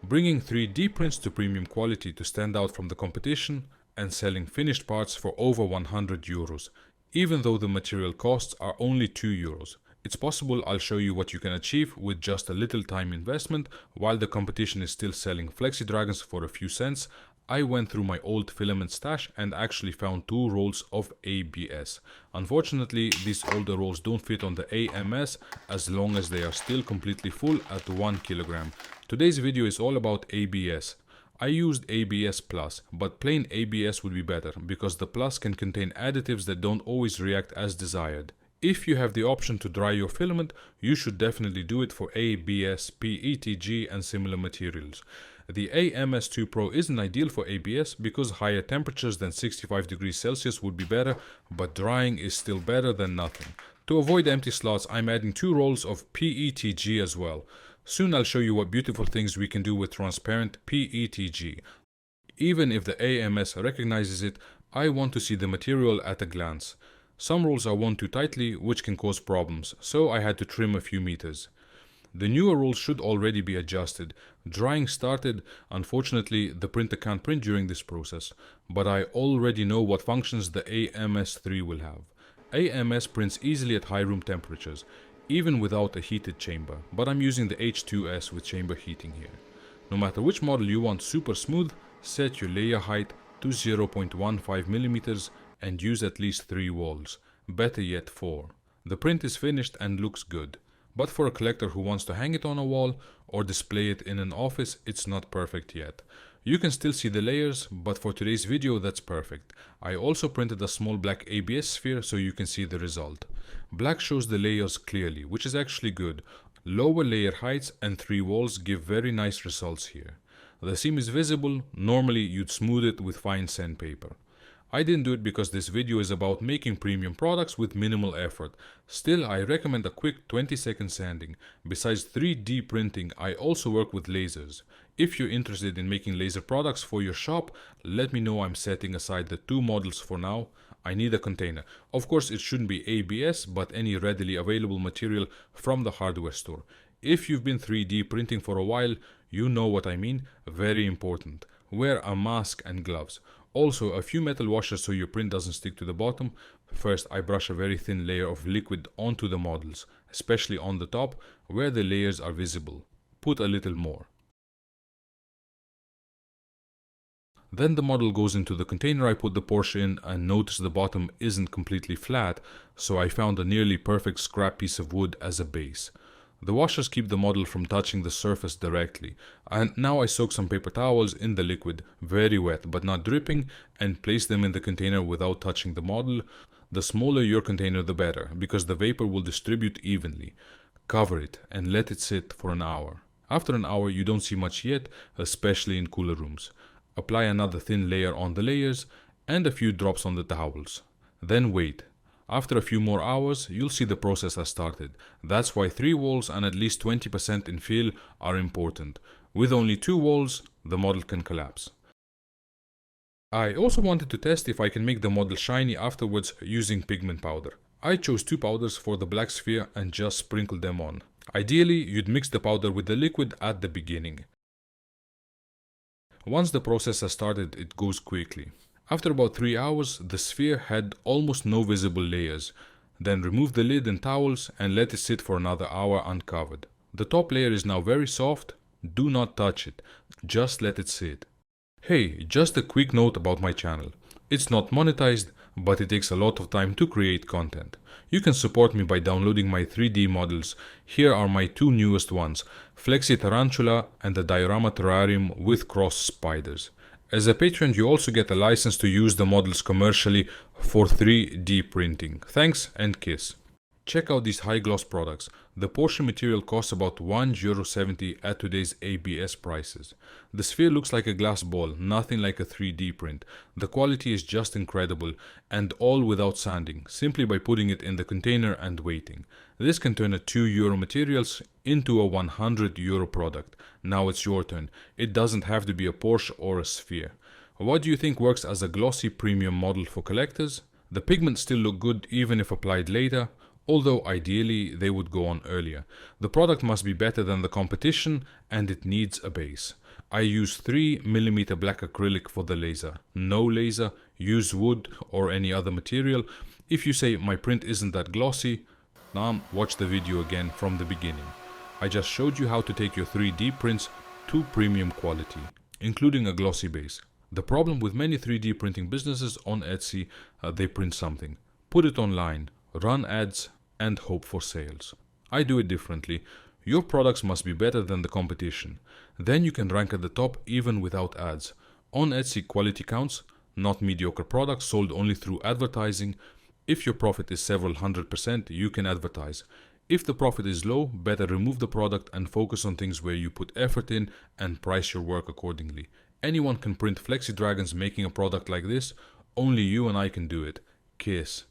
bringing 3D prints to premium quality to stand out from the competition, and selling finished parts for over 100 euros, even though the material costs are only 2 euros. It's possible I'll show you what you can achieve with just a little time investment. While the competition is still selling Flexi Dragons for a few cents, I went through my old filament stash and actually found 2 rolls of ABS. Unfortunately, these older rolls don't fit on the AMS as long as they are still completely full at 1 kilogram. Today's video is all about ABS. I used ABS Plus, but plain ABS would be better because the Plus can contain additives that don't always react as desired. If you have the option to dry your filament, you should definitely do it for ABS, PETG and similar materials. The AMS2 Pro isn't ideal for ABS because higher temperatures than 65 degrees Celsius would be better, but drying is still better than nothing. To avoid empty slots, I'm adding 2 rolls of PETG as well. Soon I'll show you what beautiful things we can do with transparent PETG. Even if the AMS recognizes it, I want to see the material at a glance. Some rolls are wound too tightly, which can cause problems, so I had to trim a few meters. The newer rolls should already be adjusted. Drying started. Unfortunately, the printer can't print during this process, but I already know what functions the AMS3 will have. AMS prints easily at high room temperatures, even without a heated chamber, but I'm using the H2S with chamber heating here. No matter which model you want super smooth, set your layer height to 0.15 mm and use at least 3 walls, better yet 4. The print is finished and looks good, but for a collector who wants to hang it on a wall or display it in an office, it's not perfect yet. You can still see the layers, but for today's video that's perfect. I also printed a small black ABS sphere so you can see the result. Black shows the layers clearly, which is actually good. Lower layer heights and 3 walls give very nice results here. The seam is visible. Normally you'd smooth it with fine sandpaper. I didn't do it because this video is about making premium products with minimal effort. Still, I recommend a quick 20-second sanding. Besides 3D printing, I also work with lasers. If you're interested in making laser products for your shop, let me know. I'm setting aside the 2 models for now. I need a container. Of course, it shouldn't be ABS, but any readily available material from the hardware store. If you've been 3D printing for a while, you know what I mean. Very important. Wear a mask and gloves. Also, a few metal washers so your print doesn't stick to the bottom. First, I brush a very thin layer of liquid onto the models, especially on the top where the layers are visible. Put a little more. Then the model goes into the container I put the Porsche in, and notice the bottom isn't completely flat, so I found a nearly perfect scrap piece of wood as a base. The washers keep the model from touching the surface directly, and now I soak some paper towels in the liquid, very wet but not dripping, and place them in the container without touching the model. The smaller your container the better, because the vapor will distribute evenly. Cover it and let it sit for an hour. After an hour you don't see much yet, especially in cooler rooms. Apply another thin layer on the layers and a few drops on the towels. Then wait. After a few more hours, you'll see the process has started. That's why 3 walls and at least 20% in fill are important. With only 2 walls, the model can collapse. I also wanted to test if I can make the model shiny afterwards using pigment powder. I chose 2 powders for the black sphere and just sprinkled them on. Ideally, you'd mix the powder with the liquid at the beginning. Once the process has started, it goes quickly. After about 3 hours, the sphere had almost no visible layers. Then remove the lid and towels and let it sit for another hour uncovered. The top layer is now very soft. Do not touch it. Just let it sit. Hey, just a quick note about my channel. It's not monetized, but it takes a lot of time to create content. You can support me by downloading my 3D models. Here are my 2 newest ones, Flexi Tarantula and the Diorama Terrarium with cross spiders. As a patron, you also get a license to use the models commercially for 3D printing. Thanks and kiss. Check out these high gloss products. The Porsche material costs about €1.70 at today's ABS prices. The sphere looks like a glass ball, nothing like a 3D print. The quality is just incredible, and all without sanding, simply by putting it in the container and waiting. This can turn a €2 materials into a €100 product. Now it's your turn. It doesn't have to be a Porsche or a sphere. What do you think works as a glossy premium model for collectors? The pigments still look good even if applied later, although ideally they would go on earlier. The product must be better than the competition and it needs a base. I use 3mm black acrylic for the laser. No laser, use wood or any other material. If you say my print isn't that glossy, now watch the video again from the beginning. I just showed you how to take your 3D prints to premium quality, including a glossy base. The problem with many 3D printing businesses on Etsy, they print something, put it online, run ads, and hope for sales. I do it differently. Your products must be better than the competition. Then you can rank at the top even without ads. On Etsy, quality counts, not mediocre products sold only through advertising. If your profit is several 100%, you can advertise. If the profit is low, better remove the product and focus on things where you put effort in and price your work accordingly. Anyone can print flexi dragons making a product like this. Only you and I can do it. Kiss.